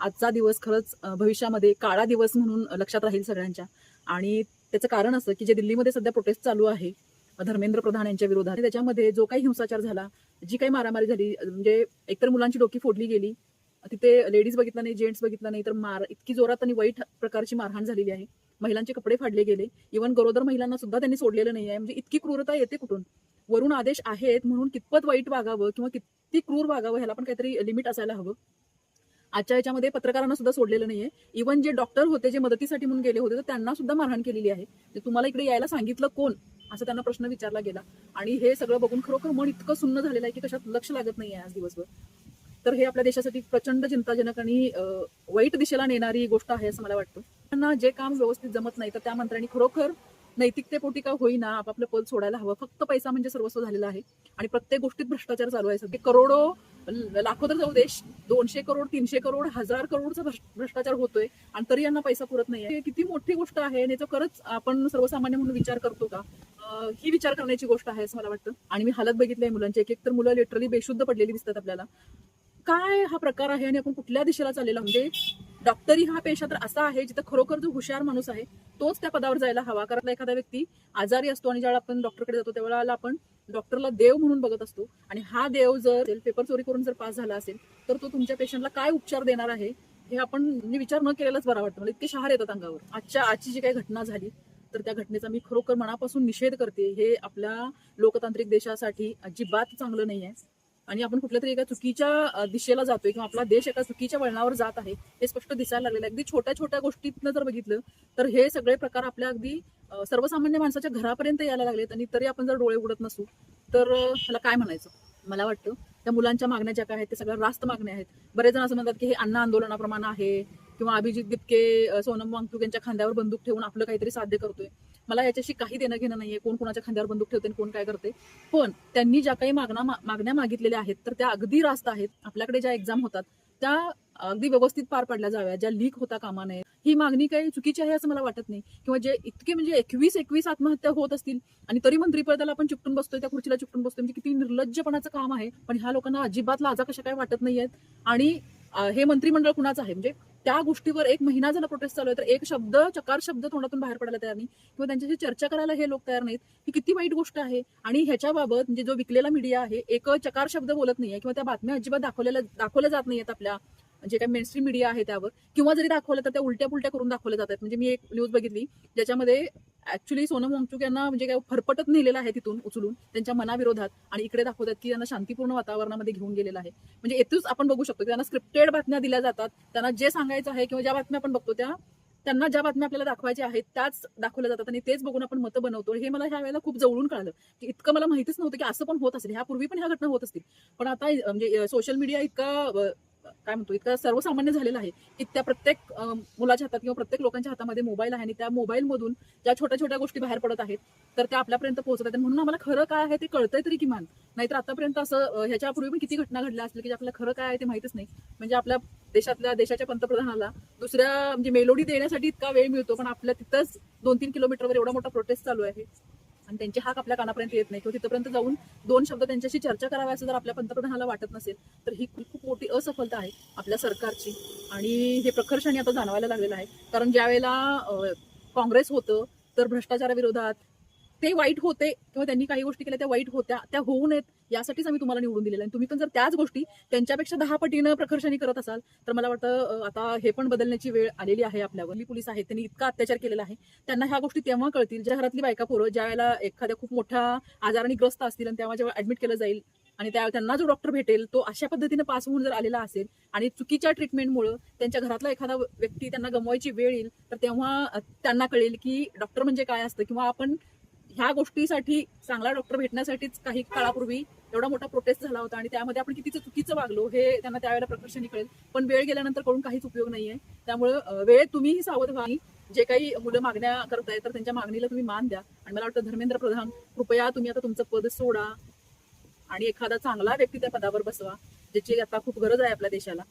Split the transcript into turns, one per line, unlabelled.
आजचा दिवस खरंच भविष्यामध्ये काळा दिवस म्हणून लक्षात राहील सगळ्यांच्या. आणि त्याचं कारण असं की जे दिल्लीमध्ये सध्या प्रोटेस्ट चालू आहे धर्मेंद्र प्रधान यांच्या विरोधात, त्याच्यामध्ये जो काही हिंसाचार झाला, जी काही मारामारी झाली, म्हणजे एकतर मुलांची डोकी फोडली गेली, तिथे लेडीज बघितलं नाही, जेंट्स बघितलं नाही, तर इतकी जोरात आणि वाईट प्रकारची मारहाण झालेली आहे. महिलांचे कपडे फाडले गेले, इव्हन गरोदर महिलांना सुद्धा त्यांनी सोडलेलं नाही आहे. म्हणजे इतकी क्रूरता येते कुठून? वरून आदेश आहेत म्हणून कितपत वाईट वागावं किंवा किती क्रूर वागावं ह्याला पण काहीतरी लिमिट असायला हवं. आजच्या याच्यामध्ये पत्रकारांना सुद्धा सोडलेलं नाहीये. इव्हन जे डॉक्टर होते, जे मदतीसाठी म्हणून गेले होते, तर त्यांना सुद्धा मारहाण केलेली आहे. तुम्हाला इकडे यायला सांगितलं कोण, असं त्यांना प्रश्न विचारला गेला. आणि हे सगळं बघून खरोखर मन इतकं सुन्न झालेलं आहे की कशात लक्ष लागत नाहीये आज दिवसभर. तर हे आपल्या देशासाठी प्रचंड चिंताजनक आणि वाईट दिशेला नेणारी गोष्ट आहे असं मला वाटतं. त्यांना जे काम व्यवस्थित जमत नाही, तर त्या मंत्र्यांनी खरोखर नैतिकतेपोटी का होईना आपापलं पद सोडायला हवं. फक्त पैसा म्हणजे सर्वस्व झालेला आहे आणि प्रत्येक गोष्टीत भ्रष्टाचार चालू आहे. सध्या करोडो, लाखो तर जाऊ देश, 200 करोड, 300 करोड, 1000 करोडचा भ्रष्टाचार होतोय आणि तरी यांना पैसा पुरत नाहीये. किती मोठी गोष्ट आहे आणि खरंच आपण सर्वसामान्य म्हणून विचार करतो का? ही विचार करण्याची गोष्ट आहे असं मला वाटतं. आणि मी हालत बघितली आहे मुलांची. एक तर मुलं लिटरली बेशुद्ध पडलेली दिसतात आपल्याला. काय हा प्रकार आहे आणि आपण कुठल्या दिशेला चाललेला? म्हणजे डॉक्टरी हा पेशा तर असा आहे जिथं खरोखर जो हुशार माणूस आहे तोच त्या पदावर जायला हवा. कारण एखादा व्यक्ती आजारी असतो आणि ज्यावेळेला आपण डॉक्टरकडे जातो त्यावेळेला आपण डॉक्टरला देव म्हणून बघत असतो. आणि हा देव जर पेपर चोरी करून जर पास झाला असेल तर तो तुमच्या पेशंटला काय उपचार देणार आहे हे आपण विचार न केलेलाच बरा वाटतं. मला इतके शहार येतात अंगावर. आजची जी काही घटना झाली तर त्या घटनेचा मी खरोखर मनापासून निषेध करते. हे आपल्या लोकतांत्रिक देशासाठी अजिबात चांगलं नाही आहे. आणि आपण कुठल्या तरी एका चुकीच्या दिशेला जातोय किंवा आपला देश एका चुकीच्या वळणावर जात आहे हे स्पष्ट दिसायला लागलेलं आहे. अगदी छोट्या छोट्या गोष्टीतनं जर बघितलं तर हे सगळे प्रकार आपल्या अगदी सर्वसामान्य माणसाच्या घरापर्यंत यायला लागलेत. आणि तरी आपण जर डोळे उघडत नसू तर ह्याला काय म्हणायचं? मला वाटतं त्या मुलांच्या मागण्या ज्या काय आहेत ते सगळ्या रास्त मागण्या आहेत. बरेच जण असं म्हणतात की हे अण्णा आंदोलनाप्रमाणे आहे किंवा अभिजित गितके, सोनम वांगचुक यांच्या खांद्यावर बंदूक ठेवून आपलं काहीतरी साध्य करतोय. मला याच्याशी काही देणं घेणं नाहीये कोण कोणाच्या खांद्यावर बंदूक ठेवते कोण काय करते. पण त्यांनी ज्या काही मागण्या मागितलेल्या आहेत तर त्या अगदी रास्त आहेत. आपल्याकडे ज्या एक्झाम होतात त्या अगदी व्यवस्थित पार पडल्या जाव्या, ज्या लीक होता कामा नये. ही मागणी काही चुकीची आहे असं मला वाटत नाही. किंवा जे इतके म्हणजे 21 आत्महत्या होत असतील आणि तरी मंत्रिपदाला आपण चिकटून बसतोय, त्या खुर्चीला चिकटून बसतोय, म्हणजे किती निर्लज्जपणाचं काम आहे. पण ह्या लोकांना अजिबात लाजा कशा काय वाटत नाहीयेत. आणि हे मंत्रिमंडळ कुणाचं आहे? म्हणजे त्या गोष्टीवर 1 महिना झाला प्रोटेस्ट चालू आहे तर एक शब्द, चकार शब्द तोंडातून बाहेर पडायला तयार नाही किंवा त्यांच्याशी चर्चा करायला हे लोक तयार नाहीत. ही किती वाईट गोष्ट आहे. आणि ह्याच्याबाबत म्हणजे जो विकलेला मीडिया आहे एक चकार शब्द बोलत नाहीये किंवा त्या बातम्या अजिबात दाखवल्या जात नाहीयेत आपल्या जे काही मेनस्ट्रीम मीडिया आहे त्यावर. किंवा जरी दाखवलं तर त्या उलट्या पुलट्या करून दाखवल्या जातात. म्हणजे मी एक न्यूज बघितली ज्याच्यामध्ये ऍक्च्युली सोनम वांगचुक यांना म्हणजे काय फरफटत नेलेलं आहे तिथून उचलून त्यांच्या मनाविरोधात आणि इकडे दाखवतात की त्यांना शांतीपूर्ण वातावरणामध्ये घेऊन गेलेलं आहे. म्हणजे येथूच आपण बघू शकतो की त्यांना स्क्रिप्टेड बातम्या दिल्या जातात. त्यांना जे सांगायचं आहे किंवा ज्या बातम्या आपण बघतो त्यांना ज्या बातम्या आपल्याला दाखवायच्या आहेत त्याच दाखवल्या जातात आणि तेच बघून आपण मतं बनवतो. हे मला ह्या वेळेला खूप जवळून कळालं की इतकं मला माहितीच नव्हतं की असं पण होत असेल. ह्यापूर्वी पण ह्या घटना होत असतील. पण आता म्हणजे सोशल मीडिया इतका काय म्हणतो इतका सर्वसामान्य झालेला आहे की त्या प्रत्येक मुलाच्या हातात किंवा प्रत्येक लोकांच्या हातामध्ये मोबाईल आहे आणि त्या मोबाईलमधून ज्या छोट्या छोट्या गोष्टी बाहेर पडत आहेत तर त्या आपल्यापर्यंत पोहोचत आहेत. म्हणून आम्हाला खरं काय आहे ते कळतंय तरी किमान. नाहीतर आतापर्यंत असं ह्याच्यापूर्वी पण किती घटना घडल्या असतील की आपल्याला खरं काय आहे ते माहितीच नाही. म्हणजे आपल्या देशाच्या पंतप्रधानाला दुसऱ्या म्हणजे मेलोडी देण्यासाठी इतका वेळ मिळतो पण आपल्या तिथंच 2-3 किलोमीटरवर एवढा मोठा प्रोटेस्ट चालू आहे आणि त्यांचे हाक आपल्या कानापर्यंत येत नाही किंवा तिथपर्यंत जाऊन 2 शब्द त्यांच्याशी चर्चा कराव्या असं जर आपल्या पंतप्रधानाला वाटत नसेल तर ही खूप मोठी असफलता आहे आपल्या सरकारची. आणि हे प्रकर्षाने आता जाणवायला लागलेलं आहे. कारण ज्या वेळेला काँग्रेस होतं तर भ्रष्टाचाराविरोधात ते वाईट होते किंवा त्यांनी काही गोष्टी केल्या त्या वाईट होत्या, त्या होऊ नयेत यासाठीच आम्ही तुम्हाला निवडून दिलेलं आहे. तुम्ही पण जर त्याच गोष्टी त्यांच्यापेक्षा 10 पटीनं प्रकर्षाने करत असाल तर मला वाटतं आता हे पण बदलण्याची वेळ आलेली आहे आपल्यावर. पोलीस आहेत त्यांनी इतका अत्याचार केलेला आहे. त्यांना ह्या गोष्टी तेव्हा कळतील ज्या घरातली बायका पोरं ज्या वेळेला एखाद्या खूप मोठ्या आजाराने ग्रस्त असतील आणि तेव्हा जेव्हा ऍडमिट केलं जाईल आणि त्यांना जो डॉक्टर भेटेल तो अशा पद्धतीने पास होऊन जर आलेला असेल आणि चुकीच्या ट्रीटमेंटमुळे त्यांच्या घरातला एखादा व्यक्ती त्यांना गमवायची वेळ येईल तर तेव्हा त्यांना कळेल की डॉक्टर म्हणजे काय असतं. किंवा आपण ह्या गोष्टीसाठी चांगला डॉक्टर भेटण्यासाठीच काही काळापूर्वी एवढा मोठा प्रोटेस्ट झाला होता आणि त्यामध्ये आपण किती चुकीचं वागलो हे त्यांना त्यावेळेला प्रकर्षाने कळेल. पण वेळ गेल्यानंतर कळून काहीच उपयोग नाहीये. त्यामुळे वेळ तुम्हीही सावध व्हा. जे काही मुलं मागण्या करतायत तर त्यांच्या मागणीला तुम्ही मान द्या. आणि मला वाटतं धर्मेंद्र प्रधान कृपया तुम्ही आता तुमचं पद सोडा आणि एखादा चांगला व्यक्ती त्या पदावर बसवा ज्याची आता खूप गरज आहे आपल्या देशाला.